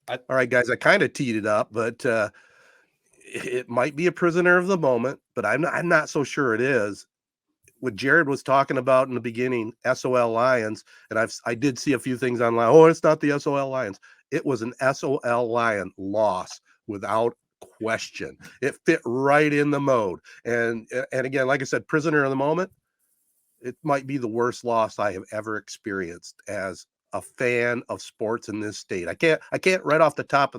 All right, guys, I kind of teed it up, but it might be a prisoner of the moment, but I'm not so sure it is. What Jared was talking about in the beginning, SOL Lions, and I did see a few things online. Oh, it's not the SOL Lions. It was an SOL Lion loss without question. It fit right in the mode. And again, like I said, prisoner of the moment, it might be the worst loss I have ever experienced as a fan of sports in this state. I can't right off the top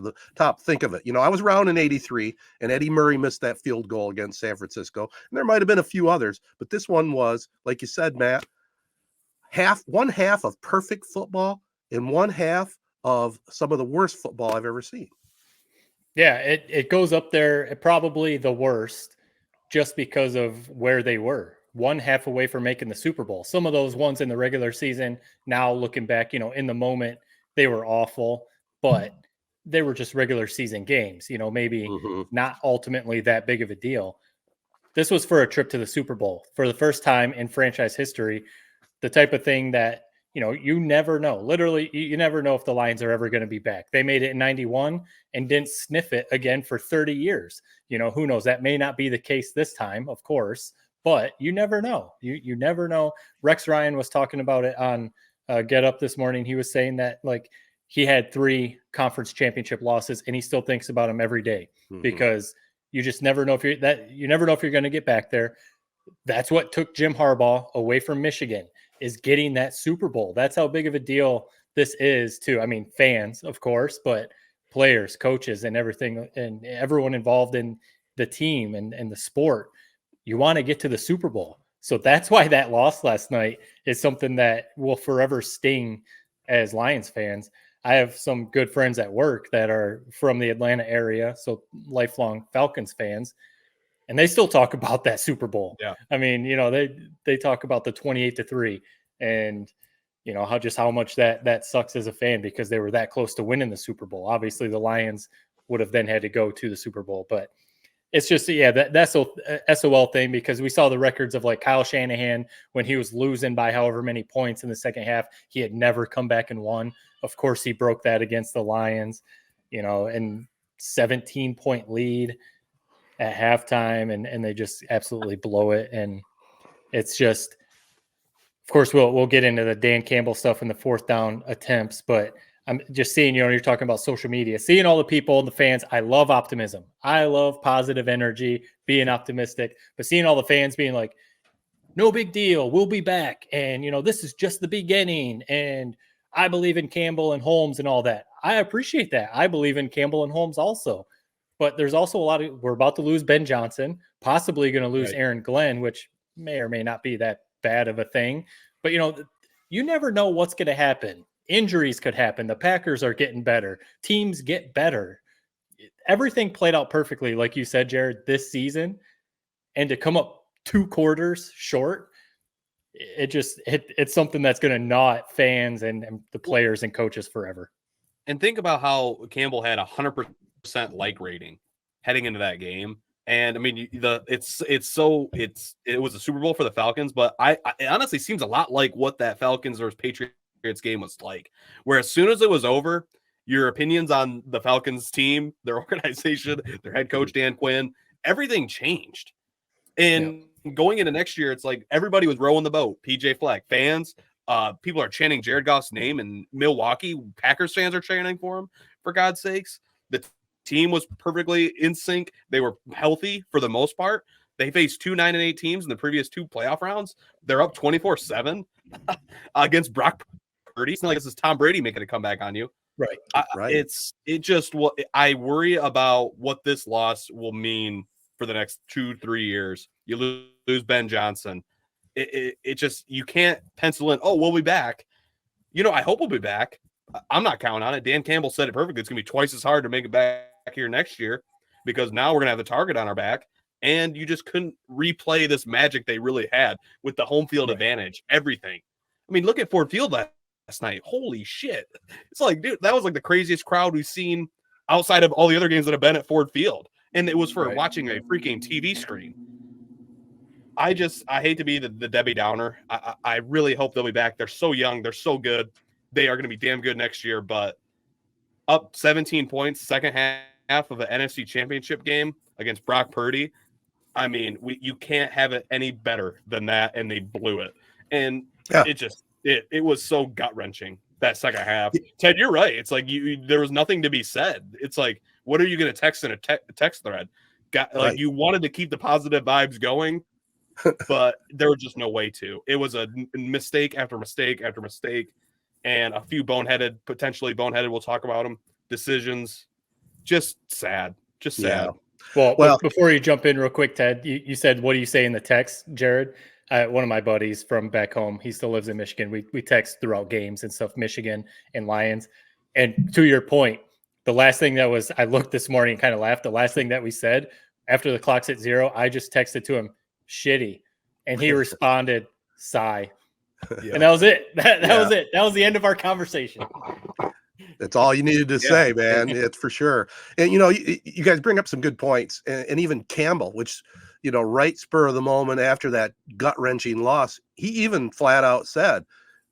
think of it. I was around in 83 and Eddie Murray missed that field goal against San Francisco. And there might have been a few others, but this one was, like you said, Matt, one half of perfect football and one half of some of the worst football I've ever seen. Yeah, it goes up there, probably the worst, just because of where they were. One half away from making the Super Bowl. Some of those ones in the regular season, now looking back, in the moment, they were awful, but they were just regular season games, maybe not ultimately that big of a deal. This was for a trip to the Super Bowl for the first time in franchise history, the type of thing that, you never know. Literally, you never know if the Lions are ever going to be back. They made it in 91 and didn't sniff it again for 30 years. Who knows? That may not be the case this time, of course, but you never know. You never know. Rex Ryan was talking about it on Get Up this morning. He was saying that, like, he had 3 conference championship losses and he still thinks about them every day because you just never know if you never know if you're going to get back there. That's what took Jim Harbaugh away from Michigan, is getting that Super Bowl. That's how big of a deal this is to, fans, of course, but players, coaches, and everything, and everyone involved in the team and the sport. You want to get to the Super Bowl. So that's why that loss last night is something that will forever sting as Lions fans. I have some good friends at work that are from the Atlanta area, so lifelong Falcons fans, and they still talk about that Super Bowl. Yeah. They talk about the 28-3 and how much that sucks as a fan because they were that close to winning the Super Bowl. Obviously the Lions would have then had to go to the Super Bowl, but it's just, that's a SOL thing, because we saw the records of like Kyle Shanahan when he was losing by however many points in the second half, he had never come back and won. Of course he broke that against the Lions, and 17-point lead at halftime, and they just absolutely blow it. And it's just, of course, we'll get into the Dan Campbell stuff in the 4th down attempts, but I'm just seeing, you're talking about social media, seeing all the people and the fans. I love optimism. I love positive energy, being optimistic, but seeing all the fans being like, no big deal, we'll be back. And, this is just the beginning. And I believe in Campbell and Holmes and all that. I appreciate that. I believe in Campbell and Holmes also. But there's also we're about to lose Ben Johnson, possibly going to lose Aaron Glenn, which may or may not be that bad of a thing. But, you never know what's going to happen. Injuries could happen. The Packers are getting better. Teams get better. Everything played out perfectly, like you said, Jared, this season. And to come up 2 quarters short, it's something that's going to gnaw at fans and the players and coaches forever. And think about how Campbell had 100% like rating heading into that game. And it was a Super Bowl for the Falcons, but it honestly seems a lot like what that Falcons versus Patriots game was like, where as soon as it was over, your opinions on the Falcons team, their organization, their head coach, Dan Quinn, everything changed. And going into next year, it's like everybody was rowing the boat. PJ Fleck, fans, people are chanting Jared Goff's name in Milwaukee. Packers fans are chanting for him, for God's sakes. The team was perfectly in sync. They were healthy for the most part. They faced 2 9-8 teams in the previous 2 playoff rounds. They're up 24-7 against Brock Purdy. It's not like this is Tom Brady making a comeback on you. Right. I worry about what this loss will mean for the next 2-3 years. You lose Ben Johnson. It just, you can't pencil in, oh, we'll be back. I hope we'll be back. I'm not counting on it. Dan Campbell said it perfectly. It's going to be twice as hard to make it back here next year, because now we're going to have the target on our back, and you just couldn't replay this magic they really had with the home field advantage, everything. Look at Ford Field last night. Holy shit. It's like, dude, that was like the craziest crowd we've seen outside of all the other games that have been at Ford Field. And it was for watching a freaking TV screen. I hate to be the Debbie Downer. I really hope they'll be back. They're so young. They're so good. They are going to be damn good next year, but up 17 points, second half of an NFC Championship game against Brock Purdy. I mean, you can't have it any better than that, and they blew it. And Yeah. it was so gut wrenching that second half. Ted, you're right. It's like there was nothing to be said. It's like, what are you going to text in a text thread? Right. You wanted to keep the positive vibes going, but there was just no way to. It was a mistake after mistake after mistake, and a few potentially boneheaded. We'll talk about them. Decisions, just sad. Just sad. Yeah. Well, before you jump in real quick, Ted, you said, what do you say in the text, Jared? One of my buddies from back home, he still lives in Michigan. We text throughout games and stuff, Michigan and Lions. And to your point, the last thing I looked this morning and kind of laughed. The last thing that we said after the clock's at 0, I just texted to him, shitty. And he responded, sigh. Yeah. And that was it. That was it. That was the end of our conversation. That's all you needed to say, man. It's for sure. And, you guys bring up some good points. And even Campbell, which, right spur of the moment after that gut-wrenching loss, he even flat out said,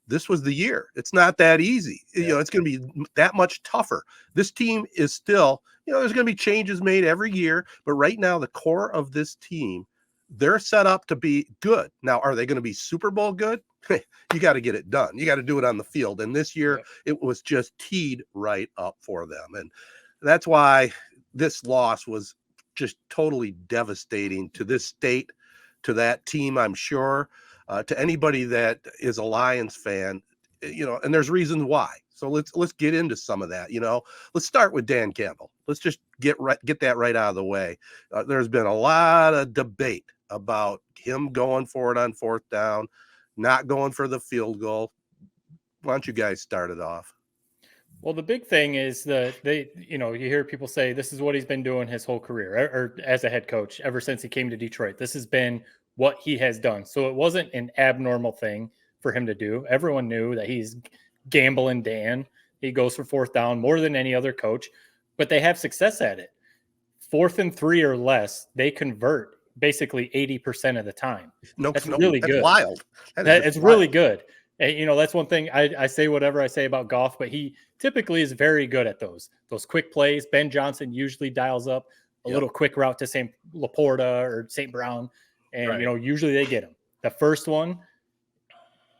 this was the year. It's not that easy. It's going to be that much tougher. This team is still, there's going to be changes made every year. But right now, the core of this team, they're set up to be good. Now, are they going to be Super Bowl good? You got to get it done. You got to do it on the field. And this year, it was just teed right up for them. And that's why this loss was just totally devastating to this state, to that team, I'm sure, to anybody that is a Lions fan, and there's reasons why. So let's get into some of that. Let's start with Dan Campbell. Let's just get that right out of the way. There's been a lot of debate about him going for it on 4th down, not going for the field goal. Why don't you guys start it off? Well, the big thing is that you hear people say this is what he's been doing his whole career, or as a head coach ever since he came to Detroit. This has been what he has done. So it wasn't an abnormal thing for him to do. Everyone knew that he's gambling Dan. He goes for 4th down more than any other coach, but they have success at it. 4th and 3 or less, they convert basically 80% of the time. That's really good. That's wild. It's really good. And, that's one thing I say whatever I say about Goff, but he typically is very good at those quick plays. Ben Johnson usually dials up a little quick route to St. Laporta or St. Brown, and usually they get him. The first one,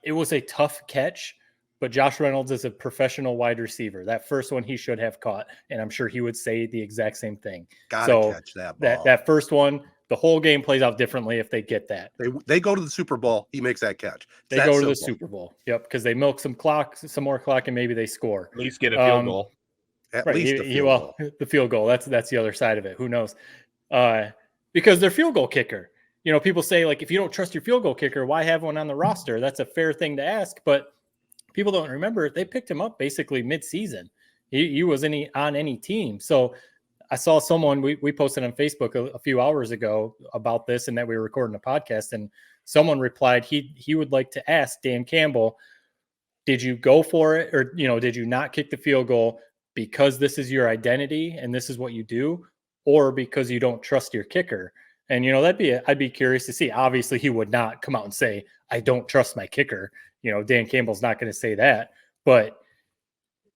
it was a tough catch, but Josh Reynolds is a professional wide receiver. That first one he should have caught, and I'm sure he would say the exact same thing. Gotta catch that ball. That first one, the whole game plays out differently if they get that. They go to the Super Bowl. He makes that catch. They go to the Super Bowl. Yep, because they milk some more clock, and maybe they score. At least get a field goal. At least a field goal. The field goal. That's the other side of it. Who knows? Because they're field goal kicker. People say, like, if you don't trust your field goal kicker, why have one on the roster? That's a fair thing to ask, but people don't remember they picked him up basically mid-season. He wasn't on any team. So I saw someone, we posted on Facebook a few hours ago about this and that we were recording a podcast, and someone replied he would like to ask Dan Campbell, did you go for it, or did you not kick the field goal because this is your identity and this is what you do, or because you don't trust your kicker? And I'd be curious to see. Obviously, he would not come out and say, I don't trust my kicker. Dan Campbell's not going to say that. But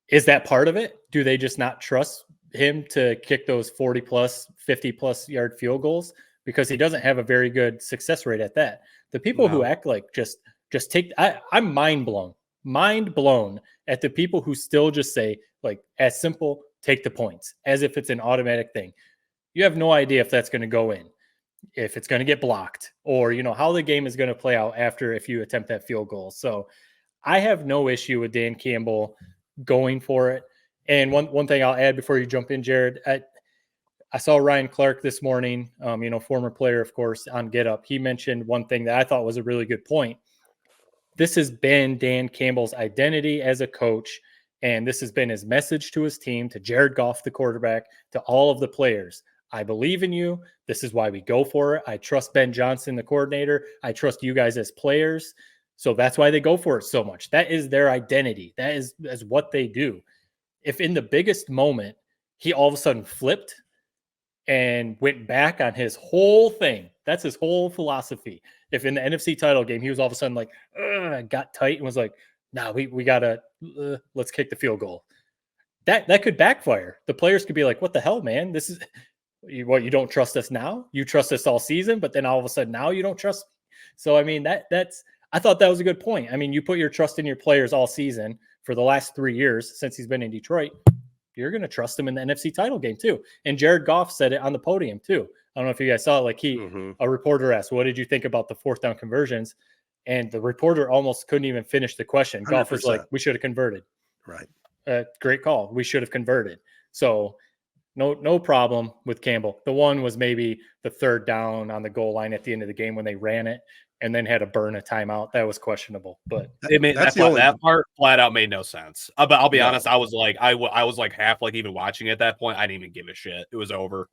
is that part of it? Do they just not trust him to kick those 40 plus, 50 plus yard field goals? Because he doesn't have a very good success rate at that. The people who act like just take, I'm mind blown at the people who still just say, like, as simple, take the points, as if it's an automatic thing. You have no idea if that's going to go in, if it's going to get blocked, or how the game is going to play out after if you attempt that field goal. So I have no issue with Dan Campbell going for it. And one thing I'll add before you jump in, Jared, I saw Ryan Clark this morning, former player, of course, on Get Up. He mentioned one thing that I thought was a really good point. This has been Dan Campbell's identity as a coach, and this has been his message to his team, to Jared Goff, the quarterback, to all of the players. I believe in you. This is why we go for it. I trust Ben Johnson, the coordinator. I trust you guys as players. So that's why they go for it so much. That is their identity. That is what they do. If in the biggest moment, he all of a sudden flipped and went back on his whole thing, that's his whole philosophy. If in the NFC title game, he was all of a sudden like, got tight and was like, nah, we got to, let's kick the field goal. that could backfire. The players could be like, what the hell, man? This is you don't trust us now? You trust us all season, but then all of a sudden now you don't trust. So I mean, that's I thought that was a good point. I mean, you put your trust in your players all season for the last 3 years since he's been in Detroit. You're going to trust him in the NFC title game too. And Jared Goff said it on the podium too. I don't know if you guys saw it. Like a reporter asked, what did you think about the 4th down conversions? And the reporter almost couldn't even finish the question. 100%. Goff was like, we should have converted. Right. Great call. We should have converted. So no problem with Campbell. The one was maybe the 3rd down on the goal line at the end of the game when they ran it and then had to burn a timeout. That was questionable, but it made that part flat out made no sense. But I'll be honest, I was like, I was like half like even watching at that point. I didn't even give a shit. It was over.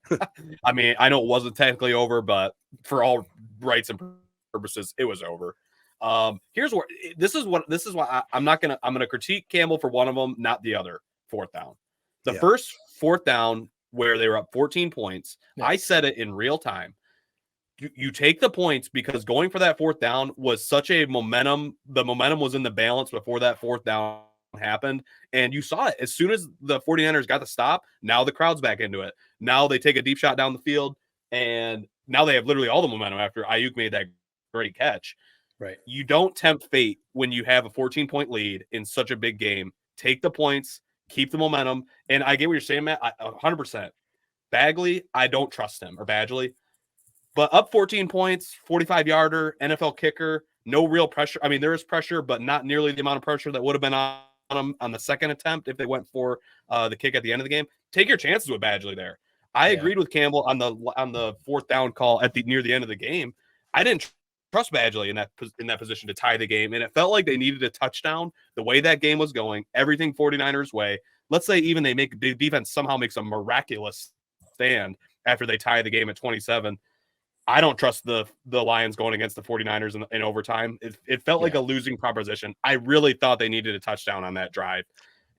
I mean, I know it wasn't technically over, but for all rights and purposes, it was over. Here's where this is why I'm gonna critique Campbell for one of them, not the other. 4th down, the first 4th down where they were up 14 points. Yeah. I said it in real time. You take the points because going for that 4th down was such a momentum. The momentum was in the balance before that 4th down happened. And you saw it as soon as the 49ers got the stop. Now the crowd's back into it. Now they take a deep shot down the field. And now they have literally all the momentum after Ayuk made that great catch. Right. You don't tempt fate when you have a 14-point lead in such a big game. Take the points, keep the momentum. And I get what you're saying, Matt. 100%. Bagley, I don't trust him, or Badgley. But up 14 points, 45-yarder, NFL kicker, no real pressure. I mean, there is pressure, but not nearly the amount of pressure that would have been on them on the second attempt if they went for the kick at the end of the game. Take your chances with Badgley there. I agreed with Campbell on the 4th down call near the end of the game. I didn't trust Badgley in that position to tie the game, and it felt like they needed a touchdown. The way that game was going, everything 49ers way. Let's say even the defense somehow makes a miraculous stand after they tie the game at 27. I don't trust the Lions going against the 49ers in overtime. It felt like a losing proposition. I really thought they needed a touchdown on that drive,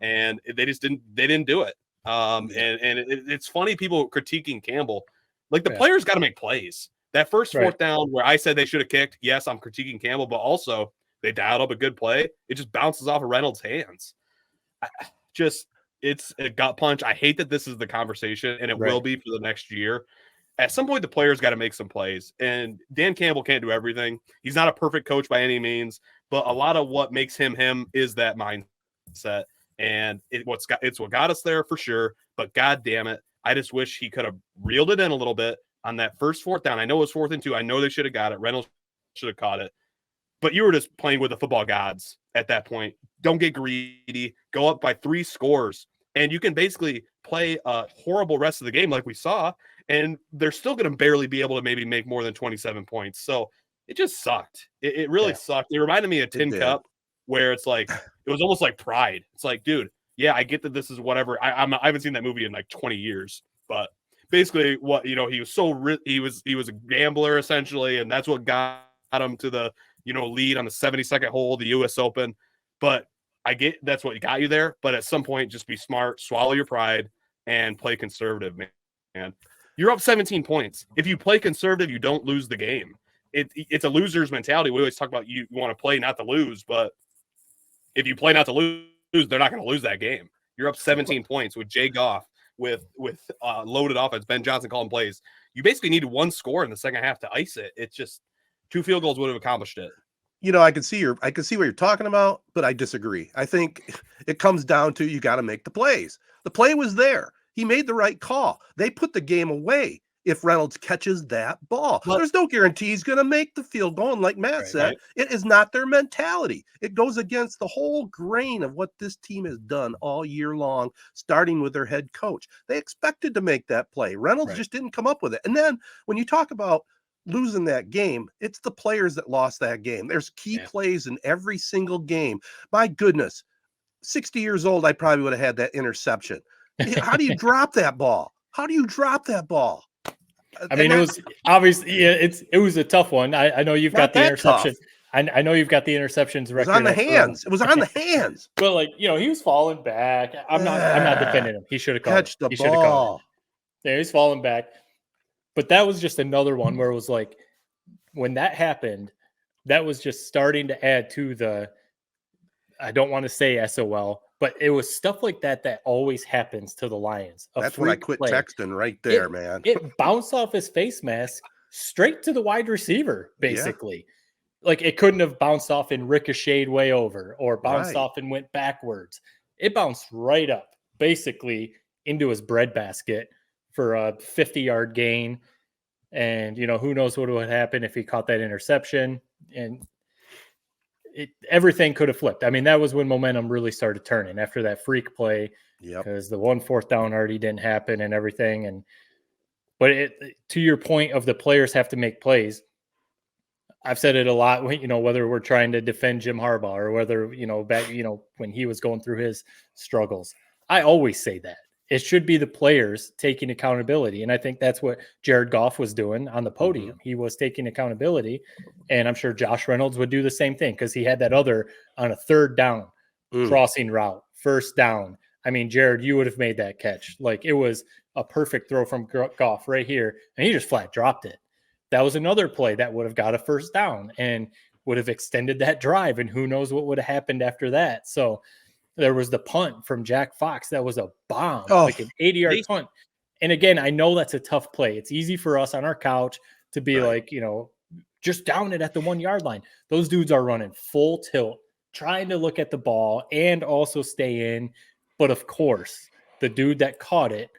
and they just didn't. They didn't do it. It's funny people critiquing Campbell. Like the players got to make plays. That first 4th down where I said they should have kicked. Yes, I'm critiquing Campbell, but also they dialed up a good play. It just bounces off of Reynolds' hands. It's a gut punch. I hate that this is the conversation, and it will be for the next year. At some point, the players got to make some plays, and Dan Campbell can't do everything. He's not a perfect coach by any means, but a lot of what makes him is that mindset, and it's what got us there for sure. But God damn it, I just wish he could have reeled it in a little bit on that first 4th down. I know it was 4th and 2. I know they should have got it. Reynolds should have caught it, but you were just playing with the football gods at that point. Don't get greedy. Go up by 3 scores, and you can basically play a horrible rest of the game like we saw. And they're still going to barely be able to maybe make more than 27 points. So it just sucked. It really sucked. It reminded me of Tin Cup, where it's like, it was almost like Pride. It's like, dude, yeah, I get that this is whatever. I haven't seen that movie in like 20 years, but basically what, he was he was a gambler essentially. And that's what got him to the, lead on the 72nd hole, the US Open. But I get that's what got you there. But at some point, just be smart, swallow your pride, and play conservative, man. You're up 17 points. If you play conservative, you don't lose the game. It's a loser's mentality. We always talk about you want to play not to lose, but if you play not to lose, they're not going to lose that game. You're up 17 points with Jay Goff, with loaded offense. Ben Johnson calling plays. You basically need 1 score in the second half to ice it. It's just 2 field goals would have accomplished it. I can see what you're talking about, but I disagree. I think it comes down to you got to make the plays. The play was there. He made the right call. They put the game away if Reynolds catches that ball. There's no guarantee he's going to make the field goal. And like Matt said, it is not their mentality. It goes against the whole grain of what this team has done all year long, starting with their head coach. They expected to make that play. Reynolds just didn't come up with it. And then when you talk about losing that game, it's the players that lost that game. There's key plays in every single game. My goodness, 60 years old, I probably would have had that interception. How do you drop that ball? I mean, it was obviously it was a tough one. I know you've got the interception. I know you've got the interceptions record. It was on the hands. It was on the hands. But he was falling back. I'm not defending him. He should have caught the ball. Yeah, he's falling back. But that was just another one where it was like, when that happened, that was just starting to add to the, I don't want to say SOL, But it was stuff like that that always happens to the Lions. That's when I freak quit play. texting right there, man. It bounced off his face mask straight to the wide receiver, basically. Like it couldn't have bounced off and ricocheted way over or bounced Right. off and went backwards. It bounced right up, basically into his breadbasket for a 50-yard gain. And, who knows what would happen if he caught that interception. And everything could have flipped. I mean, that was when momentum really started turning after that freak play. Because the 1 4th down already didn't happen and everything. But to your point of the players have to make plays, I've said it a lot, whether we're trying to defend Jim Harbaugh or whether, back, when he was going through his struggles. I always say that. It should be the players taking accountability. And I think that's what Jared Goff was doing on the podium. Mm-hmm. He was taking accountability. And I'm sure Josh Reynolds would do the same thing because he had that other on a 3rd down crossing route, 1st down. I mean, Jared, you would have made that catch. Like it was a perfect throw from Goff right here. And he just flat dropped it. That was another play that would have got a 1st down and would have extended that drive. And who knows what would have happened after that. So there was the punt from Jack Fox. That was a bomb, like an 80-yard punt. And again, I know that's a tough play. It's easy for us on our couch to be like, just down it at the 1-yard line. Those dudes are running full tilt, trying to look at the ball and also stay in. But of course, the dude that caught it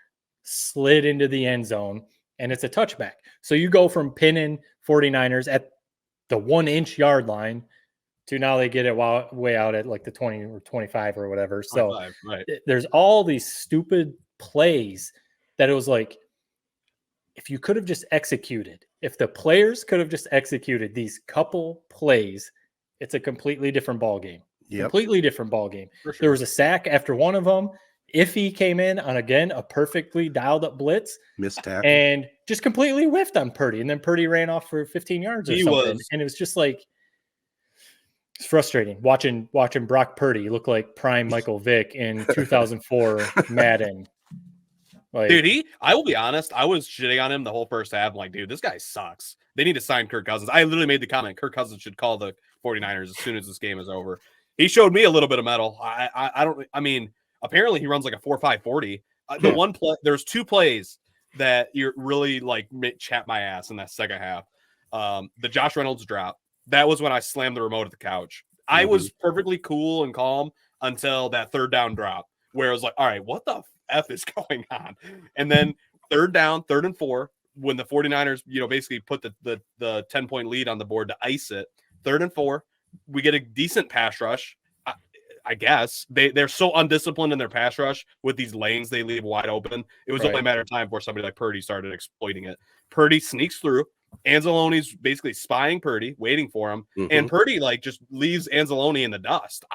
slid into the end zone and it's a touchback. So you go from pinning 49ers at the 1-inch yard line to now they get it way out at like the 20 or 25 or whatever. So there's all these stupid plays that it was like, if you could have just executed, if the players could have just executed these couple plays, it's a completely different ball game. Completely different ball game. Sure. There was a sack after one of them. If he came in on, again, a perfectly dialed up blitz, missed tackle, and just completely whiffed on Purdy. And then Purdy ran off for 15 yards or something. And it was just like, it's frustrating watching Brock Purdy look like prime Michael Vick in 2004 Madden. Like, dude, I will be honest, I was shitting on him the whole first half. I'm like, dude, this guy sucks. They need to sign Kirk Cousins. I literally made the comment, Kirk Cousins should call the 49ers as soon as this game is over. He showed me a little bit of mettle. I mean, apparently he runs like a 4.5 40. The one play, there's 2 plays that you're really like chat my ass in that second half. The Josh Reynolds drop. That was when I slammed the remote at the couch. I was perfectly cool and calm until that 3rd down drop, where it was like, all right, what the F is going on? And then 3rd down, 3rd and 4, when the 49ers, basically put the 10-point lead on the board to ice it. 3rd and 4, we get a decent pass rush. I guess they're so undisciplined in their pass rush with these lanes they leave wide open. It was only a matter of time before somebody like Purdy started exploiting it. Purdy sneaks through. Anzalone's basically spying Purdy, waiting for him, and Purdy just leaves Anzalone in the dust.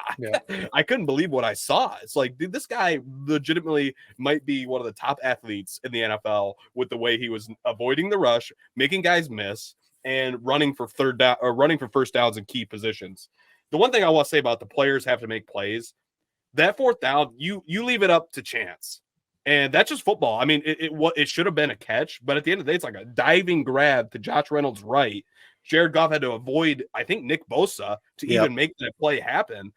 I couldn't believe what I saw. It's like, dude, this guy legitimately might be one of the top athletes in the NFL with the way he was avoiding the rush, making guys miss, and running for 1st downs in key positions. The one thing I want to say about the players have to make plays, that 4th down, you leave it up to chance. And that's just football. I mean, it should have been a catch, but at the end of the day, it's like a diving grab to Josh Reynolds' right. Jared Goff had to avoid, I think, Nick Bosa to even make that play happen.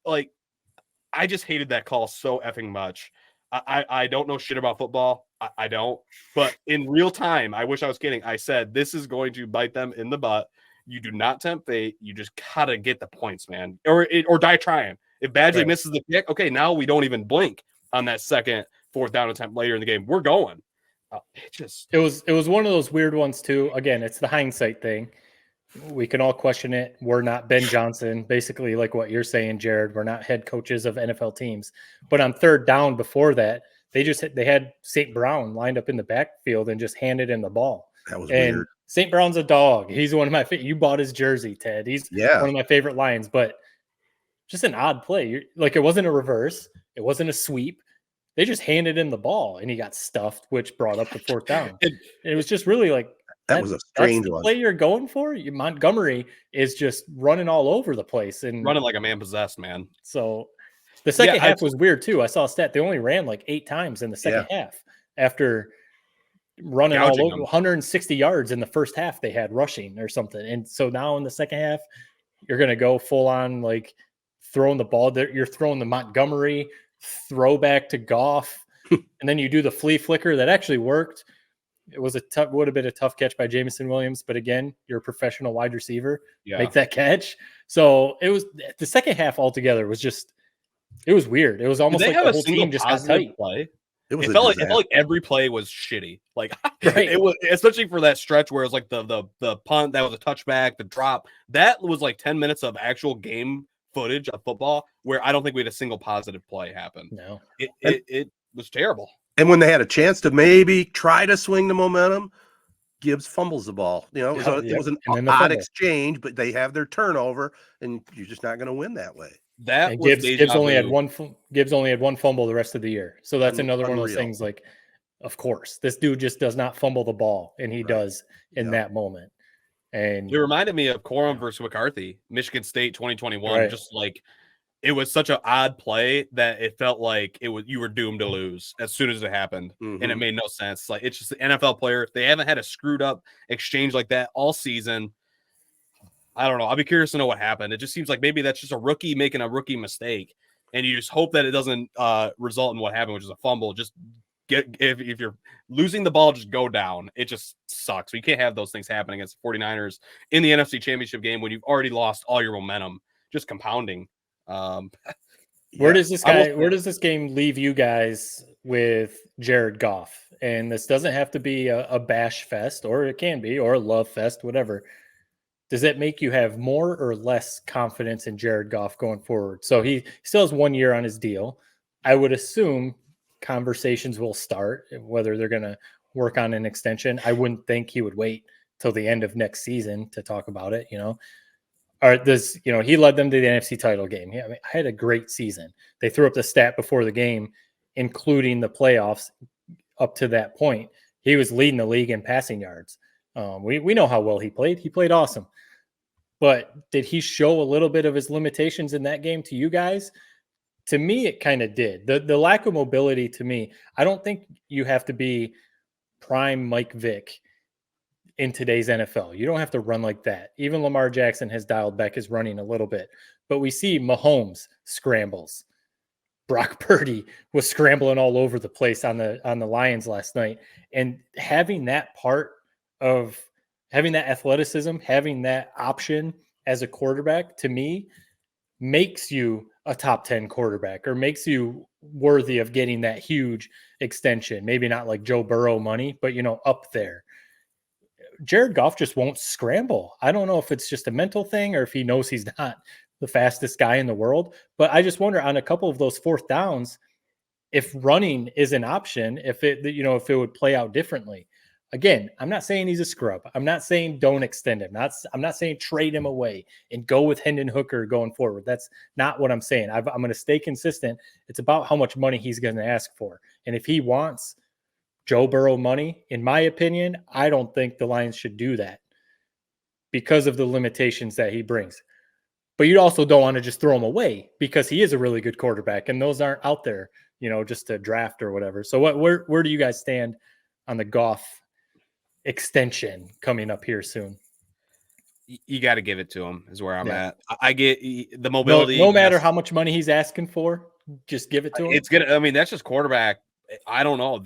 I just hated that call so effing much. I don't know shit about football. I don't. But in real time, I wish I was kidding. I said, this is going to bite them in the butt. You do not tempt fate. You just gotta get the points, man. Or die trying. If Badgley misses the kick, okay, now we don't even blink on that second 4th down attempt later in the game. We're going. It was one of those weird ones too. Again, it's the hindsight thing. We can all question it. We're not Ben Johnson, basically like what you're saying, Jared. We're not head coaches of NFL teams. But on 3rd down before that, they had St. Brown lined up in the backfield and just handed him the ball. That was weird. St. Brown's a dog. He's one of my favorite. You bought his jersey, Ted. He's one of my favorite Lions, but just an odd play. It wasn't a reverse. It wasn't a sweep. They just handed him the ball and he got stuffed, which brought up the 4th down. It was just really like, that was a strange one. Play you're going for? Montgomery is just running all over the place and running like a man possessed, man. So the second half was weird too. I saw a stat. They only ran like 8 times in the second half after running all over 160 yards in the first half. They had rushing or something. And so now in the second half, you're going to go full on like throwing the ball there. You're throwing the Montgomery throwback to Goff, and then you do the flea flicker that actually worked. It was would have been a tough catch by Jameson Williams, but again, you're a professional wide receiver. Yeah. Make that catch. So it was the second half altogether was just, it was weird. It was almost Did they like have the a whole team just got positive tight. play? It Felt like every play was shitty. Like Right. it was, especially for that stretch where it was like the punt that was a touchback, the drop. That was like 10 minutes of actual game footage of football where I don't think we had a single positive play happen. No. It was terrible. And when they had a chance to maybe try to swing the momentum, Gibbs fumbles the ball. You know, it was an odd exchange, but they have their turnover, and you're just not going to win that way. That and was Gibbs only had one. Gibbs only had one fumble the rest of the year, so that's another one of those things. Like, of course, this dude just does not fumble the ball, and he does in that moment. And it reminded me of Corum versus McCarthy, Michigan State 2021. Right. Just like it was such an odd play that it felt like you were doomed to lose as soon as it happened, and it made no sense. Like, it's just an NFL player. They haven't had a screwed up exchange like that all season. I don't know. I'll be curious to know what happened. It just seems like maybe that's just a rookie making a rookie mistake, and you just hope that it doesn't result in what happened, which is a fumble. Just if you're losing the ball, just go down. It just sucks. You can't have those things happening against the 49ers in the NFC Championship game when you've already lost all your momentum, just compounding. Where does this game leave you guys with Jared Goff? And this doesn't have to be a bash fest, or it can be, or a love fest, whatever. Does that make you have more or less confidence in Jared Goff going forward? So he still has 1 year on his deal. I would assume conversations will start, whether they're going to work on an extension. I wouldn't think he would wait till the end of next season to talk about it, Or he led them to the NFC title game. I had a great season. They threw up the stat before the game, including the playoffs up to that point. He was leading the league in passing yards. We know how well he played. He played awesome. But did he show a little bit of his limitations in that game to you guys? To me, it kind of did. The lack of mobility, to me, I don't think you have to be prime Mike Vick in today's NFL. You don't have to run like that. Even Lamar Jackson has dialed back his running a little bit. But we see Mahomes scrambles. Brock Purdy was scrambling all over the place on the Lions last night. And having that part of having that athleticism, having that option as a quarterback, to me, makes you a top 10 quarterback, or makes you worthy of getting that huge extension. Maybe not like Joe Burrow money, but up there. Jared Goff just won't scramble. I don't know if it's just a mental thing or if he knows he's not the fastest guy in the world, but I just wonder on a couple of those fourth downs, if running is an option, if it would play out differently. Again, I'm not saying he's a scrub. I'm not saying don't extend him. I'm not saying trade him away and go with Hendon Hooker going forward. That's not what I'm saying. I'm going to stay consistent. It's about how much money he's going to ask for. And if he wants Joe Burrow money, in my opinion, I don't think the Lions should do that because of the limitations that he brings. But you also don't want to just throw him away because he is a really good quarterback, and those aren't out there, just to draft or whatever. So where do you guys stand on the Goff extension coming up here soon? You got to give it to him is where I'm at. I get the mobility. No matter how much money he's asking for, just give it to him. It's good. I mean, that's just quarterback. I don't know.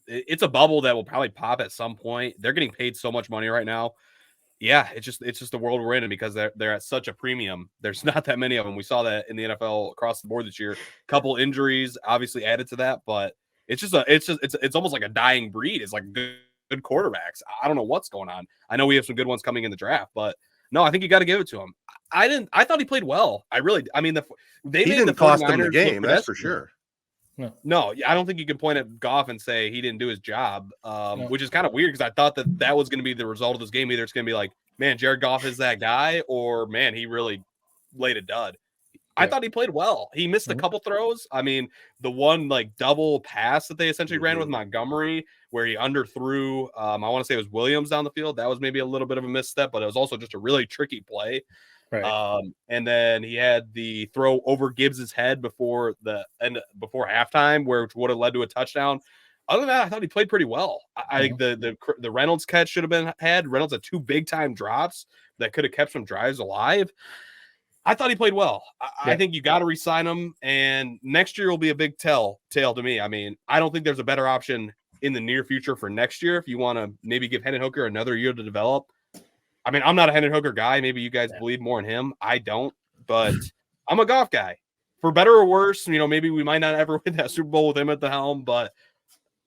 It's a bubble that will probably pop at some point. They're getting paid so much money right now. Yeah, it's just the world we're in, because they're at such a premium. There's not that many of them. We saw that in the NFL across the board this year. Couple injuries obviously added to that, but it's almost like a dying breed. It's like good quarterbacks. I don't know what's going on. I know we have some good ones coming in the draft, but no, I think you got to give it to him. I thought he played well. They didn't cost him the game. That's for sure. No, I don't think you can point at Goff and say he didn't do his job, which is kind of weird because I thought that was going to be the result of this game. Either it's going to be like, man, Jared Goff is that guy, or man, he really laid a dud. I thought he played well. He missed a couple throws. I mean, the one like double pass that they essentially ran with Montgomery, where he underthrew, I want to say it was Williams down the field. That was maybe a little bit of a misstep, but it was also just a really tricky play. Right. And then he had the throw over Gibbs's head before halftime, which would have led to a touchdown. Other than that, I thought he played pretty well. I think the Reynolds catch should have been had. Reynolds had two big time drops that could have kept some drives alive. I thought he played well. I think you got to re-sign him, and next year will be a big telltale to me. I mean, I don't think there's a better option in the near future for next year if you want to maybe give Hendon Hooker another year to develop. I mean, I'm not a Hendon Hooker guy. Maybe you guys believe more in him. I don't, but I'm a Goff guy. For better or worse, maybe we might not ever win that Super Bowl with him at the helm, but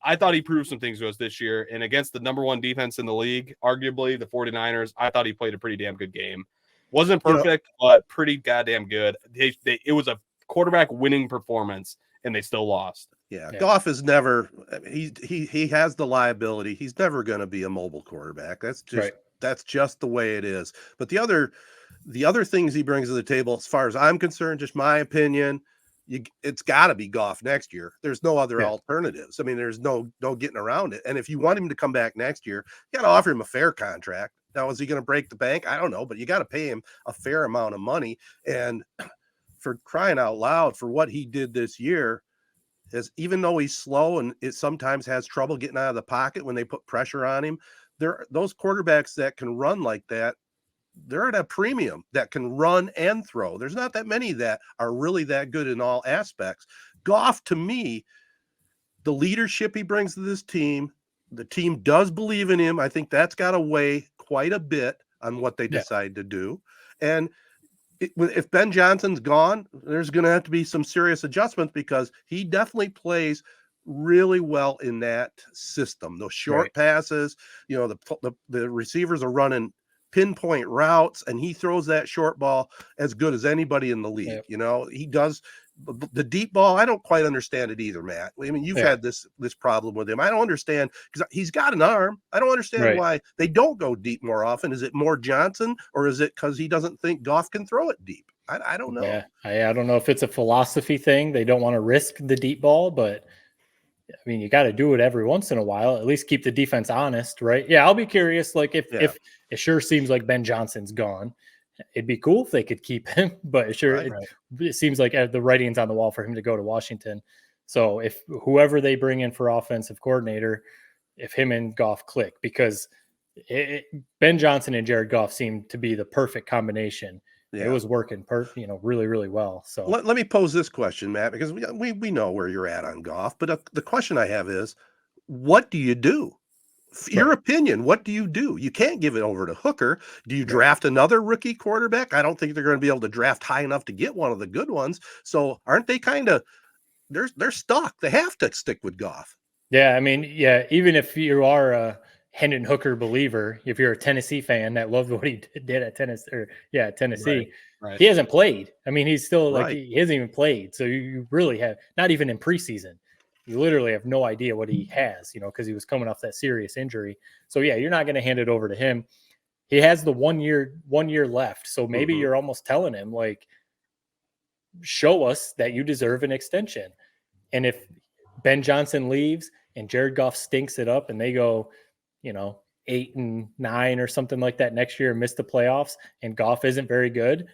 I thought he proved some things to us this year. And against the number one defense in the league, arguably the 49ers, I thought he played a pretty damn good game. Wasn't perfect, but pretty goddamn good. It was a quarterback winning performance, and they still lost. Yeah. Goff is never he has the liability. He's never going to be a mobile quarterback. That's just the way it is. But the other things he brings to the table, as far as I'm concerned, just my opinion, it's got to be Goff next year. There's no other alternatives. I mean, there's no getting around it. And if you want him to come back next year, you got to offer him a fair contract. Now, is he going to break the bank? I don't know, but you got to pay him a fair amount of money. And for crying out loud, for what he did this year, is even though he's slow and it sometimes has trouble getting out of the pocket when they put pressure on him, those quarterbacks that can run like that, they're at a premium that can run and throw. There's not that many that are really that good in all aspects. Goff, to me, the leadership he brings to this team, the team does believe in him. I think that's got to weigh quite a bit on what they decide to do. And if Ben Johnson's gone, there's going to have to be some serious adjustments because he definitely plays really well in that system. Those short passes, the receivers are running pinpoint routes, and he throws that short ball as good as anybody in the league. He does the deep ball. I don't quite understand it either, Matt. I mean, you've had this problem with him. I don't understand because he's got an arm. I don't understand why they don't go deep more often. Is it more Johnson, or is it because he doesn't think Goff can throw it deep? I don't know. Yeah, I don't know if it's a philosophy thing. They don't want to risk the deep ball, but I mean, you got to do it every once in a while. At least keep the defense honest, right? Yeah, I'll be curious. Like if it sure seems like Ben Johnson's gone, it'd be cool if they could keep him. But it seems like the writing's on the wall for him to go to Washington. So if whoever they bring in for offensive coordinator, if him and Goff click, because Ben Johnson and Jared Goff seemed to be the perfect combination. Yeah. It was working really, really well. So let me pose this question, Matt, because we know where you're at on Goff, but the question I have is, what do you do? Your opinion, what do you do? You can't give it over to Hooker. Do you draft another rookie quarterback? I don't think they're going to be able to draft high enough to get one of the good ones. So aren't they kind of they're stuck? They have to stick with Goff. Yeah, I mean, even if you are a Hendon Hooker believer, if you're a Tennessee fan that loved what he did at Tennessee, he hasn't played. I mean, he's still he hasn't even played. So you really have not even in preseason. You literally have no idea what he has, because he was coming off that serious injury. So you're not going to hand it over to him. He has the 1 year left. So maybe you're almost telling him, like, show us that you deserve an extension. And if Ben Johnson leaves and Jared Goff stinks it up and they go, 8-9 or something like that next year and miss the playoffs and Goff isn't very good,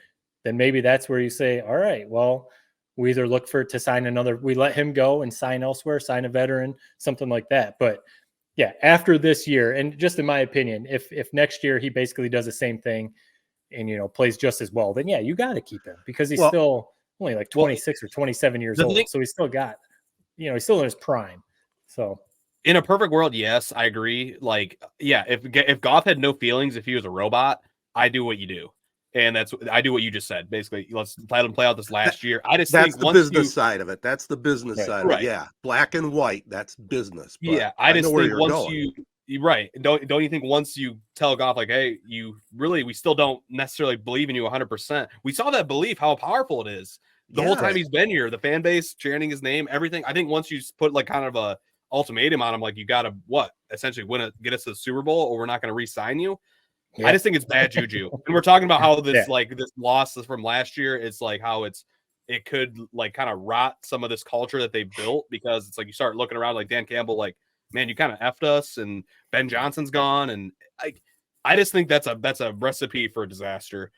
then maybe that's where you say, all right, well, we either look to sign another, we let him go and sign elsewhere, sign a veteran, something like that. But after this year, and just in my opinion, if next year he basically does the same thing and, plays just as well, then you got to keep him because he's still only like 26 or 27 years old. So he's still got, he's still in his prime. So in a perfect world, yes, I agree. Like, if Goff had no feelings, if he was a robot, I do what you do. And I do what you just said. Basically, let's let him play out this last year. That's the business side of it. That's the business side of it. Yeah. Black and white, that's business. But I just think once don't you think once you tell Goff, like, hey, we still don't necessarily believe in you 100%. We saw that belief, how powerful it is. The whole time he's been here, the fan base chanting his name, everything. I think once you put like kind of a ultimatum on him, like, you got to essentially get us to the Super Bowl or we're not going to re-sign you. I just think it's bad juju. And we're talking about how this this loss from last year, it's like how it could like kind of rot some of this culture that they built, because it's like you start looking around like Dan Campbell, like, man, you kind of effed us and Ben Johnson's gone. And I just think that's a recipe for a disaster.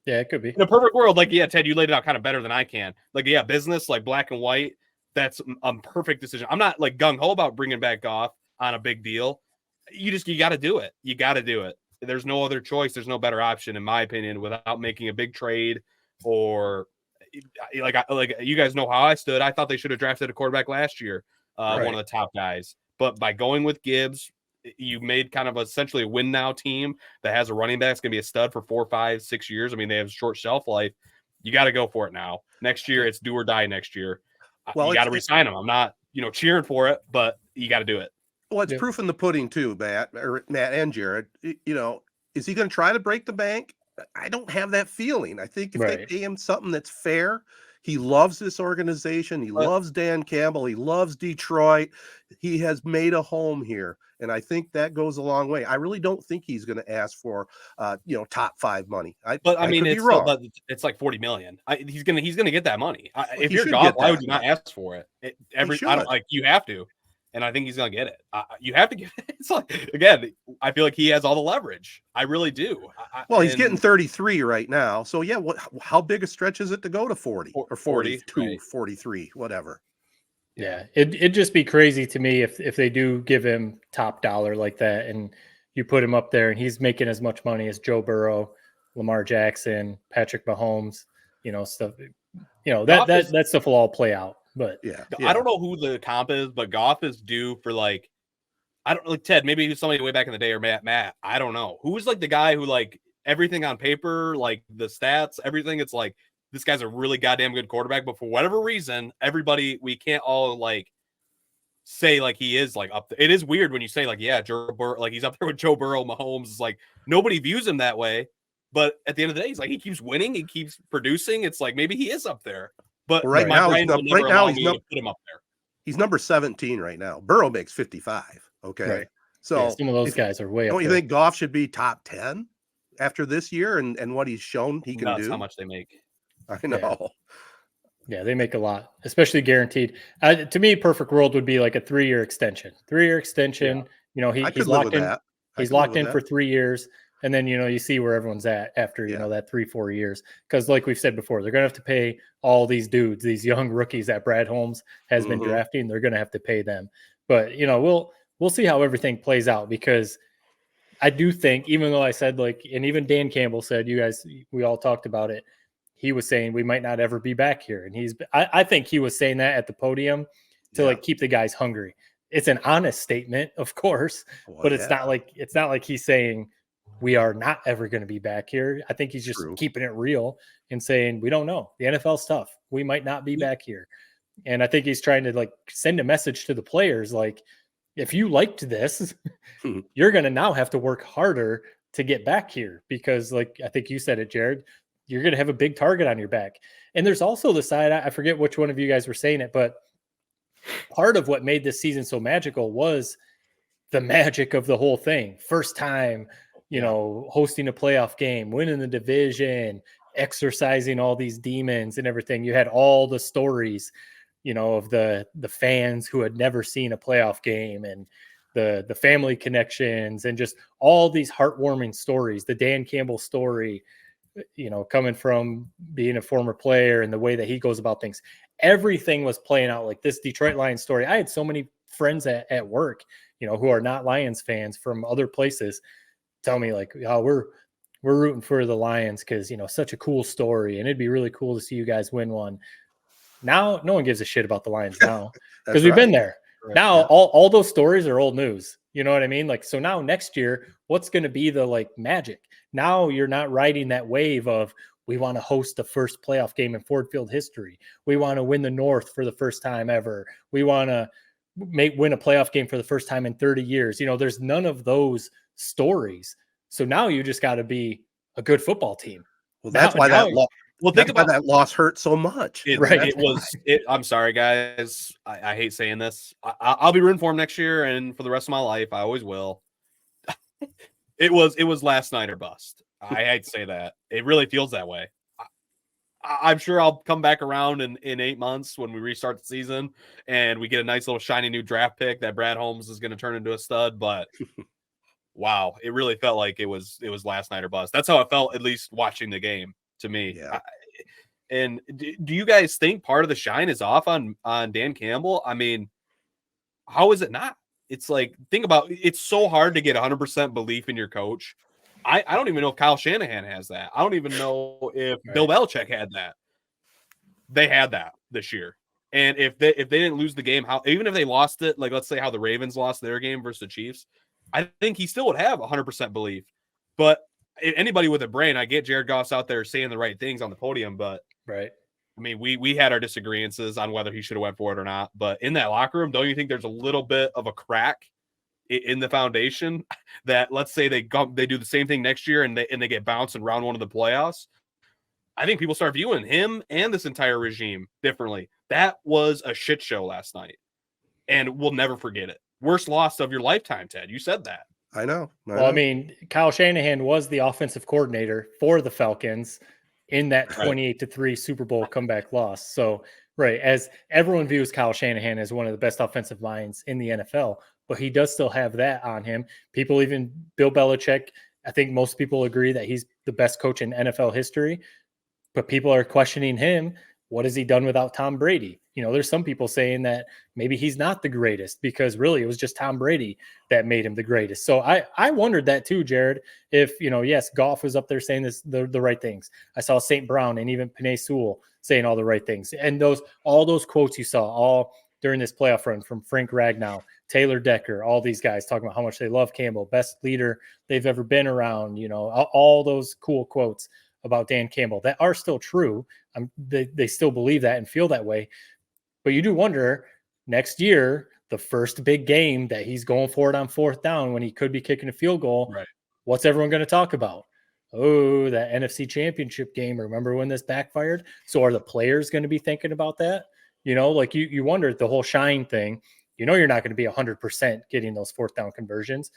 Yeah, it could be. In a perfect world, like, Ted, you laid it out kind of better than I can. Like, business, like black and white, that's a perfect decision. I'm not like gung-ho about bringing back Goff on a big deal. You got to do it. You got to do it. There's no other choice. There's no better option, in my opinion, without making a big trade or like you guys know how I stood. I thought they should have drafted a quarterback last year, one of the top guys. But by going with Gibbs, you made kind of essentially a win now team that has a running back that's going to be a stud for 4, 5, 6 years. I mean, they have a short shelf life. You got to go for it now. Next year, it's do or die next year. Well, you got to resign him. I'm not, cheering for it, but you got to do it. Well, it's proof in the pudding too, Matt and Jared. Is he going to try to break the bank? I don't have that feeling. I think if they pay him something that's fair, he loves this organization. He loves Dan Campbell. He loves Detroit. He has made a home here. And I think that goes a long way. I really don't think he's going to ask for, top 5 money. It's like $40 million. He's going to get that money. If you're Goff, why would you not ask for it? You have to. And I think he's going to get it. You have to get it. It's like, again, I feel like he has all the leverage. I really do. He's getting 33 right now. So, yeah, how big a stretch is it to go to 40 or 42, right. 43, whatever? Yeah, it'd just be crazy to me if they do give him top dollar like that and you put him up there and he's making as much money as Joe Burrow, Lamar Jackson, Patrick Mahomes, stuff. That stuff will all play out. But yeah, I don't know who the comp is, but Goff is due for Ted, maybe he was somebody way back in the day, or Matt. I don't know. Who's the guy who everything on paper, the stats, everything. It's like this guy's a really goddamn good quarterback, but for whatever reason, we can't all say he is up there. It is weird when you say Joe Burrow, he's up there with Joe Burrow, Mahomes. It's nobody views him that way, but at the end of the day, he's he keeps winning, he keeps producing. It's maybe he is up there. But right now he's put him up there. He's number 17 right now. Burrow makes 55. Okay, right. So some of those guys are way up. Don't you think Goff should be top 10 after this year and what he's shown he can do? How much they make? I know. Yeah, they make a lot, especially guaranteed. To me, perfect world would be a 3-year extension. 3-year extension. Yeah. He's locked in. He's locked in for 3 years. And then, you see where everyone's at after, that 3-4 years. Because like we've said before, they're going to have to pay all these dudes, these young rookies that Brad Holmes has been drafting. They're going to have to pay them. But, we'll see how everything plays out, because I do think, even though I said and even Dan Campbell said, we all talked about it. He was saying we might not ever be back here. And I think he was saying that at the podium to keep the guys hungry. It's an honest statement, of course, but it's not like he's saying, we are not ever going to be back here. I think he's just keeping it real and saying, we don't know. The NFL's tough. We might not be back here. And I think he's trying to send a message to the players. If you liked this, you're going to now have to work harder to get back here, because I think you said it, Jared, you're going to have a big target on your back. And there's also the side, I forget which one of you guys were saying it, but part of what made this season so magical was the magic of the whole thing. First time, hosting a playoff game, winning the division, exercising all these demons and everything. You had all the stories, of the fans who had never seen a playoff game, and the family connections, and just all these heartwarming stories. The Dan Campbell story, coming from being a former player and the way that he goes about things. Everything was playing out like this Detroit Lions story. I had so many friends at work, who are not Lions fans from other places, tell me we're rooting for the Lions because such a cool story, and it'd be really cool to see you guys win one. Now no one gives a shit about the Lions now because we've been there. Right. Now all those stories are old news. You know what I mean? So now next year, what's going to be the magic? Now you're not riding that wave of, we want to host the first playoff game in Ford Field history. We want to win the North for the first time ever. We want to win a playoff game for the first time in 30 years. There's none of those stories. So now you just got to be a good football team. Well, that's why that loss hurt so much. I'm sorry, guys. I hate saying this. I'll be rooting for him next year and for the rest of my life. I always will. It was last night or bust. I hate to say that. It really feels that way. I'm sure I'll come back around in 8 months when we restart the season and we get a nice little shiny new draft pick that Brad Holmes is going to turn into a stud. But wow, it really felt like it was last night or bust. That's how it felt, at least watching the game, to me. Yeah. And do you guys think part of the shine is off on Dan Campbell? I mean, how is it not? It's think about, it's so hard to get 100% belief in your coach I don't even know if Kyle Shanahan has that. I don't even know if Bill Belichick had that. They had that this year. And if they didn't lose the game, even if they lost it, like let's say how the Ravens lost their game versus the Chiefs, I think he still would have 100% belief. But anybody with a brain, I get Jared Goff's out there saying the right things on the podium, but right. I mean, we had our disagreements on whether he should have went for it or not. But in that locker room, don't you think there's a little bit of a crack in the foundation that let's say they do the same thing next year and they get bounced in round one of the playoffs? I think people start viewing him and this entire regime differently. That was a shit show last night, and we'll never forget it. Worst loss of your lifetime, Ted. You said that. I know. Well, I mean, Kyle Shanahan was the offensive coordinator for the Falcons in that 28-3 Super Bowl comeback loss. So, right, as everyone views Kyle Shanahan as one of the best offensive minds in the NFL, but he does still have that on him. People, even Bill Belichick, I think most people agree that he's the best coach in NFL history, but people are questioning him. What has he done without Tom Brady? You know, there's some people saying that maybe he's not the greatest because really it was just Tom Brady that made him the greatest. So I wondered that too, Jared, if, you know, yes, Goff was up there saying the right things. I saw St. Brown and even Penei Sewell saying all the right things. And all those quotes you saw all during this playoff run from Frank Ragnow, Taylor Decker, all these guys talking about how much they love Campbell, best leader they've ever been around, you know, all those cool quotes about Dan Campbell that are still true. They still believe that and feel that way. But you do wonder next year, the first big game that he's going for it on fourth down when he could be kicking a field goal, right? What's everyone going to talk about? Oh, that NFC Championship game. Remember when this backfired? So are the players going to be thinking about that? You know, like you wonder the whole Shine thing. You know, you're not going to be 100% getting those fourth down conversions.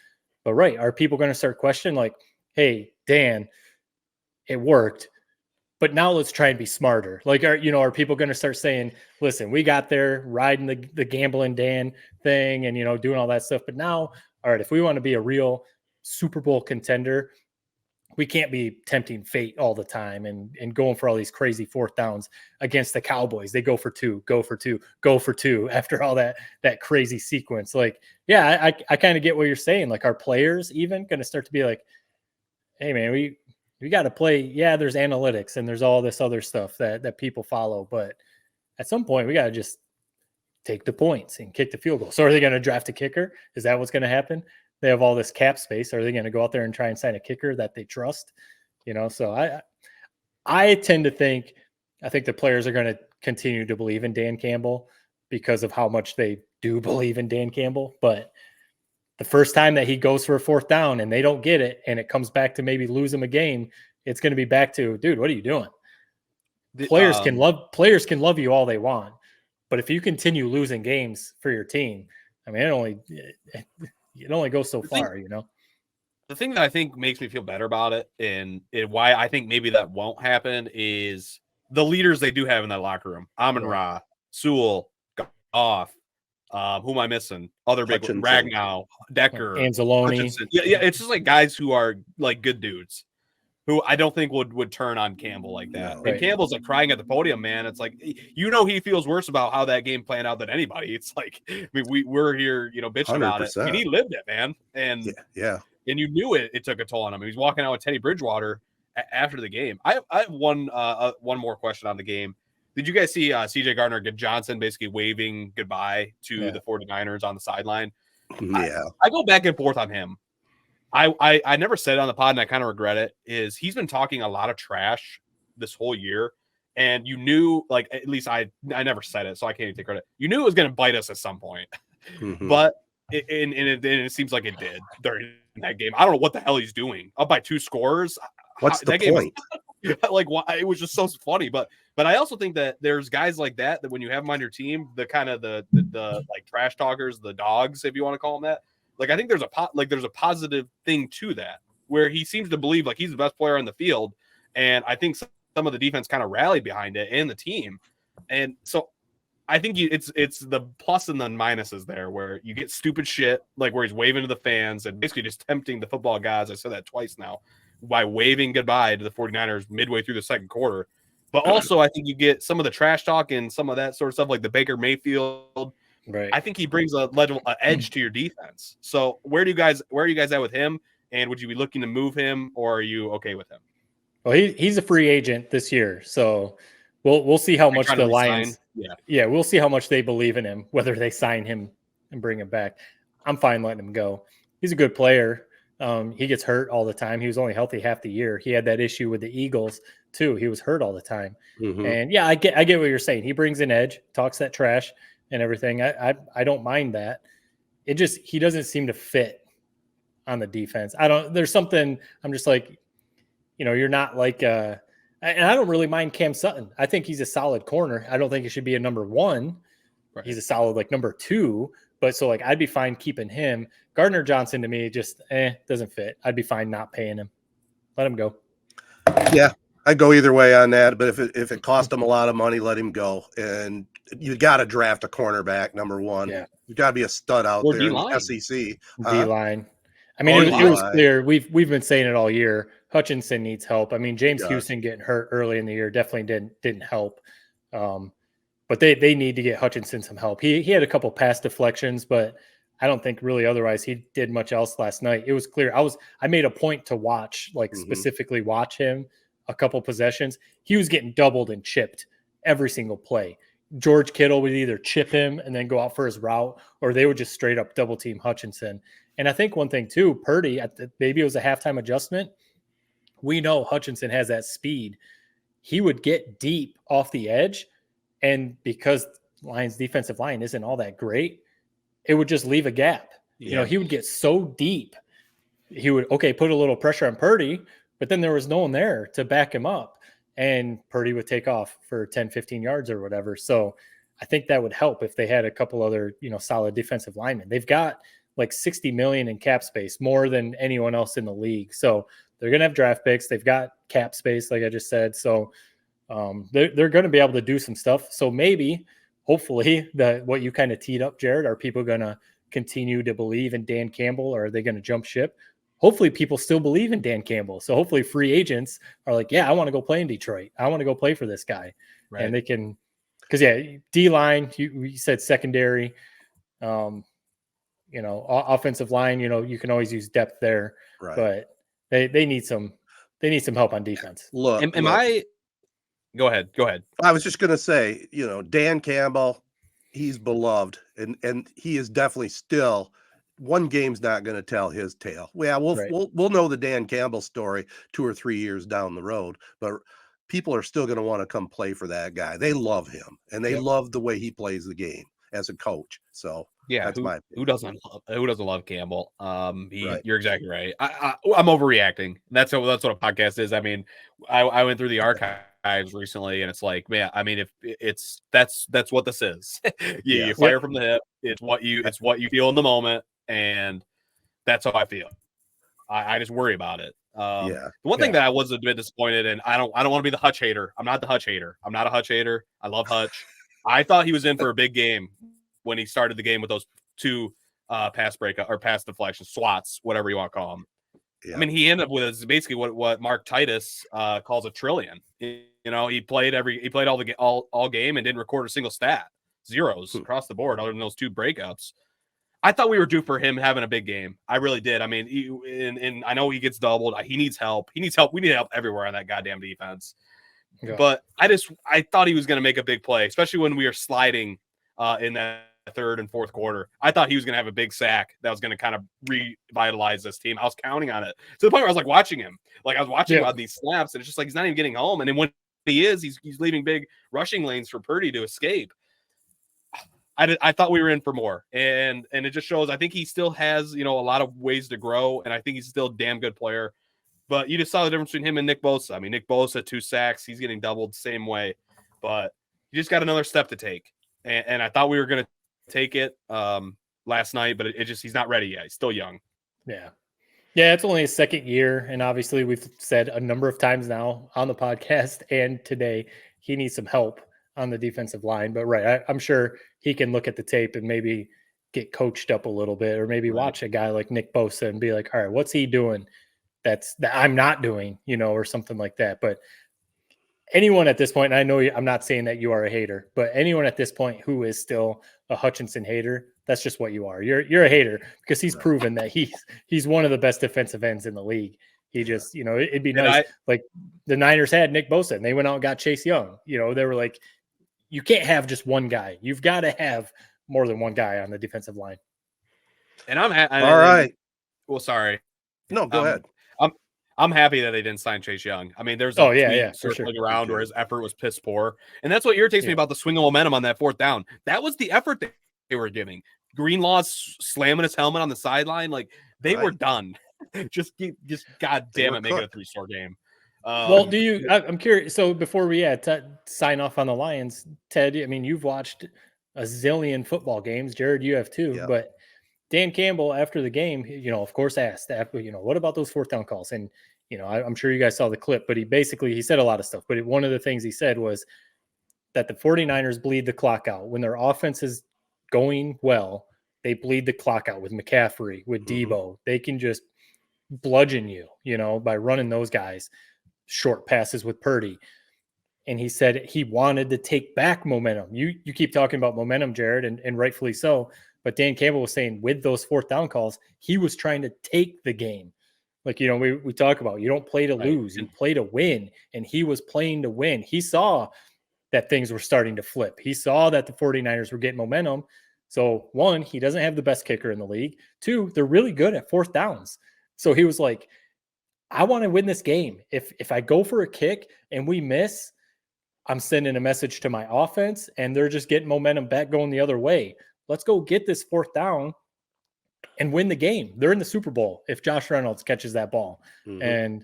But right, are people going to start questioning like, hey, Dan, it worked, but now let's try and be smarter. Like, are people going to start saying, listen, we got there riding the gambling Dan thing and, you know, doing all that stuff. But now, all right, if we want to be a real Super Bowl contender, we can't be tempting fate all the time and going for all these crazy fourth downs against the Cowboys. They go for two after all that crazy sequence. Like, yeah, I kind of get what you're saying. Like, our players even going to start to be like, hey man, we got to play. Yeah, there's analytics and there's all this other stuff that people follow. But at some point, we got to just take the points and kick the field goal. So are they going to draft a kicker? Is that what's going to happen? They have all this cap space. Are they going to go out there and try and sign a kicker that they trust? You know, so I tend to think, I think the players are going to continue to believe in Dan Campbell because of how much they do believe in Dan Campbell. But the first time that he goes for a fourth down and they don't get it and it comes back to maybe lose him a game, it's going to be back to, dude, what are you doing? Players can love you all they want, but if you continue losing games for your team, I mean, it only goes so far, you know. The thing that I think makes me feel better about it and why I think maybe that won't happen is the leaders they do have in that locker room. Amon-Ra, Sewell, Goff, who am I missing? Other big ones, Ragnow, Decker, Anzalone. Yeah, it's just like guys who are like good dudes who I don't think would turn on Campbell like that. No, and Campbell's like crying at the podium, man. It's like, you know, he feels worse about how that game planned out than anybody. It's like, I mean, we're here, you know, bitching 100%. About it. And he lived it, man. And yeah. And you knew it took a toll on him. He was walking out with Teddy Bridgewater after the game. I have one more question on the game. Did you guys see CJ Gardner-Johnson basically waving goodbye to the 49ers on the sideline? Yeah. I go back and forth on him. I never said it on the pod, and I kind of regret it, is he's been talking a lot of trash this whole year. And you knew, like, at least I never said it, so I can't even take credit. You knew it was going to bite us at some point. Mm-hmm. But it seems like it did during that game. I don't know what the hell he's doing. Up by 2 scores. What's the point? Like, it was just so funny. But I also think that there's guys like that when you have them on your team, the kind of the like trash talkers, the dogs, if you want to call them that. Like, I think there's a positive thing to that where he seems to believe like he's the best player on the field. And I think some of the defense kind of rallied behind it and the team. And so I think it's the plus and the minuses there where you get stupid shit, like where he's waving to the fans and basically just tempting the football guys. I said that twice now by waving goodbye to the 49ers midway through the second quarter. But also I think you get some of the trash talk and some of that sort of stuff like the Baker Mayfield. Right. I think he brings a edge to your defense. So where are you guys at with him? And would you be looking to move him, or are you okay with him? Well, he's a free agent this year, so we'll see how much the Lions. Yeah, we'll see how much they believe in him, whether they sign him and bring him back. I'm fine letting him go. He's a good player. He gets hurt all the time. He was only healthy half the year. He had that issue with the Eagles too. He was hurt all the time. Mhm. And yeah, I get what you're saying. He brings an edge, talks that trash and everything. I don't mind that. He doesn't seem to fit on the defense. There's something I'm just like, you're not like and I don't really mind Cam Sutton. I think he's a solid corner. I don't think he should be a number 1. Right. He's a solid like number 2. But so like I'd be fine keeping him. Gardner Johnson to me just doesn't fit. I'd be fine not paying him. Let him go. Yeah, I'd go either way on that. But if it cost him a lot of money, let him go. And you got to draft a cornerback, number 1. Yeah. You got to be a stud out there in the SEC. D-line. I mean, it was clear. We've been saying it all year. Hutchinson needs help. I mean, James Houston getting hurt early in the year definitely didn't help. But they need to get Hutchinson some help. He had a couple pass deflections, but I don't think really otherwise he did much else last night. It was clear. I made a point to watch, specifically watch him a couple possessions. He was getting doubled and chipped every single play. George Kittle would either chip him and then go out for his route, or they would just straight up double team Hutchinson. And I think one thing too, Purdy, maybe it was a halftime adjustment. We know Hutchinson has that speed. He would get deep off the edge, and because Lions defensive line isn't all that great, it would just leave a gap. Yeah. He would get so deep. He would, put a little pressure on Purdy, but then there was no one there to back him up. And Purdy would take off for 10, 15 yards or whatever. So I think that would help if they had a couple other, solid defensive linemen. They've got like $60 million in cap space, more than anyone else in the league. So they're going to have draft picks. They've got cap space, like I just said. So they're going to be able to do some stuff. So maybe, hopefully, what you kind of teed up, Jared, are people going to continue to believe in Dan Campbell, or are they going to jump ship? Hopefully people still believe in Dan Campbell. So hopefully free agents are like, yeah, I want to go play in Detroit. I want to go play for this guy. Right. And they can, because D-line, you said secondary, offensive line, you can always use depth there, right. But they need some help on defense. Look, go ahead. I was just going to say, Dan Campbell, he's beloved, and he is definitely still, one game's not going to tell his tale. Yeah, we'll know the Dan Campbell story 2 or 3 years down the road, but people are still going to want to come play for that guy. They love him, and they love the way he plays the game as a coach. So yeah, who doesn't love Campbell? Right. You're exactly right. I'm overreacting. That's what a podcast is. I mean, I went through the archives recently, and it's like, man, I mean, if that's what this is. You fire from the hip. It's what you feel in the moment, and that's how I feel. I just worry about it. The one thing that I was a bit disappointed in, I don't want to be the Hutch hater. I'm not the Hutch hater. I'm not a Hutch hater. I love Hutch. I thought he was in for a big game when he started the game with those 2 pass breakup or pass deflection swats, whatever you want to call them. Yeah. I mean, he ended up with basically what Mark Titus calls a trillion. He played all game and didn't record a single stat, zeros across the board, other than those 2 breakups. I thought we were due for him having a big game. I really did. I mean, I know he gets doubled. He needs help. We need help everywhere on that goddamn defense. Yeah. But I thought he was going to make a big play, especially when we were sliding in that 3rd and 4th quarter. I thought he was going to have a big sack that was going to kind of revitalize this team. I was counting on it to the point where I was like watching him. Like I was watching him on these snaps, and it's just like he's not even getting home. And then when he is, he's leaving big rushing lanes for Purdy to escape. I thought we were in for more, and it just shows. I think he still has a lot of ways to grow, and I think he's still a damn good player. But you just saw the difference between him and Nick Bosa. I mean, Nick Bosa 2 sacks, he's getting doubled the same way, but he just got another step to take. And I thought we were going to take it last night, but he's not ready yet. He's still young. Yeah, it's only his 2nd year, and obviously we've said a number of times now on the podcast and today he needs some help on the defensive line. But I'm sure he can look at the tape and maybe get coached up a little bit, or maybe watch a guy like Nick Bosa and be like, all right, what's he doing that I'm not doing, or something like that. But anyone at this point, and I know I'm not saying that you are a hater, but anyone at this point who is still a Hutchinson hater, That's just what you are. You're a hater because he's Right. proven that he's one of the best defensive ends in the league. He just, it'd be nice. Like the Niners had Nick Bosa and they went out and got Chase Young. They were like, you can't have just one guy. You've got to have more than one guy on the defensive line. And all right. Well, sorry. No, go ahead. I'm happy that they didn't sign Chase Young. I mean, there's a tweet circling around where his effort was piss poor. And that's what irritates me about the swing of momentum on that fourth down. That was the effort that they were giving. Greenlaw's slamming his helmet on the sideline. Like they were done. just God damn it, make it a 3-score game. Well, I'm curious. So before we sign off on the Lions, Ted, I mean, you've watched a zillion football games. Jared, you have too. Yeah. But Dan Campbell, after the game, of course asked, what about those fourth down calls? And, I'm sure you guys saw the clip, but he said a lot of stuff. But one of the things he said was that the 49ers bleed the clock out. When their offense is going well, they bleed the clock out with McCaffrey, with Debo. They can just bludgeon you, by running those guys. Short passes with Purdy. And he said he wanted to take back momentum. You keep talking about momentum, Jared, and rightfully so. But Dan Campbell was saying with those fourth down calls, he was trying to take the game. Like, we talk about, you don't play to lose, you play to win. And he was playing to win. He saw that things were starting to flip. He saw that the 49ers were getting momentum. So 1, he doesn't have the best kicker in the league. 2, they're really good at fourth downs. So he was like, I want to win this game. If I go for a kick and we miss, I'm sending a message to my offense and they're just getting momentum back going the other way. Let's go get this fourth down and win the game. They're in the Super Bowl if Josh Reynolds catches that ball. And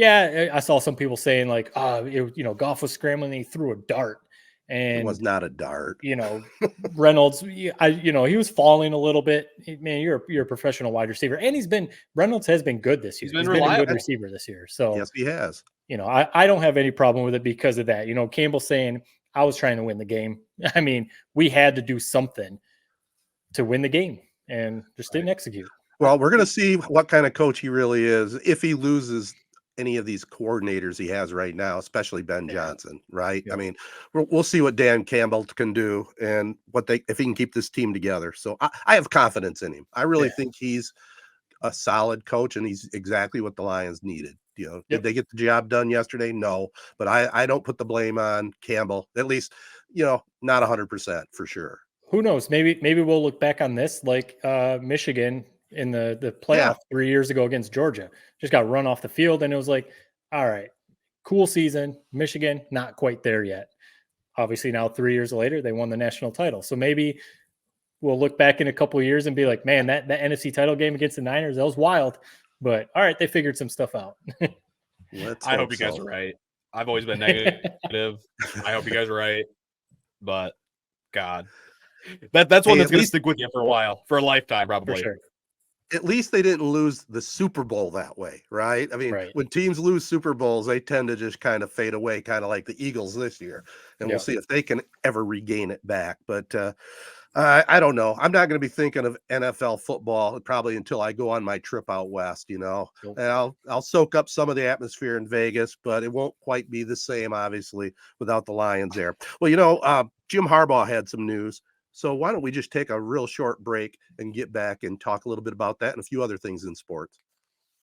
I saw some people saying like, Goff was scrambling and he threw a dart. And it was not a dart. Reynolds, he was falling a little bit. Man, you're a professional wide receiver. And Reynolds has been good this year. He's been a good receiver this year. So yes, he has. I don't have any problem with it because of that. Campbell saying I was trying to win the game. I mean, we had to do something to win the game and just didn't execute. Well, we're going to see what kind of coach he really is if he loses any of these coordinators he has right now, especially Ben Johnson, right? I mean, we'll see what Dan Campbell can do and if he can keep this team together. So I have confidence in him. I really think he's a solid coach and he's exactly what the Lions needed. Did they get the job done yesterday? No, but I don't put the blame on Campbell, at least, not 100% for sure. Who knows? Maybe we'll look back on this like Michigan in the playoff 3 years ago against Georgia. Just got run off the field and it was like, all right, cool season. Michigan, not quite there yet. Obviously now 3 years later, they won the national title. So maybe we'll look back in a couple of years and be like, man, that NFC title game against the Niners, that was wild. But all right, they figured some stuff out. I hope you guys are right. I've always been negative. I hope you guys are right. But God, that's one that's going to stick with you for a while, for a lifetime, probably. For sure. At least they didn't lose the Super Bowl that way, right? I mean, when teams lose Super Bowls, they tend to just kind of fade away, kind of like the Eagles this year. And we'll see if they can ever regain it back. But I don't know. I'm not going to be thinking of NFL football probably until I go on my trip out west, And I'll soak up some of the atmosphere in Vegas, but it won't quite be the same, obviously, without the Lions there. Well, Jim Harbaugh had some news. So why don't we just take a real short break and get back and talk a little bit about that and a few other things in sports.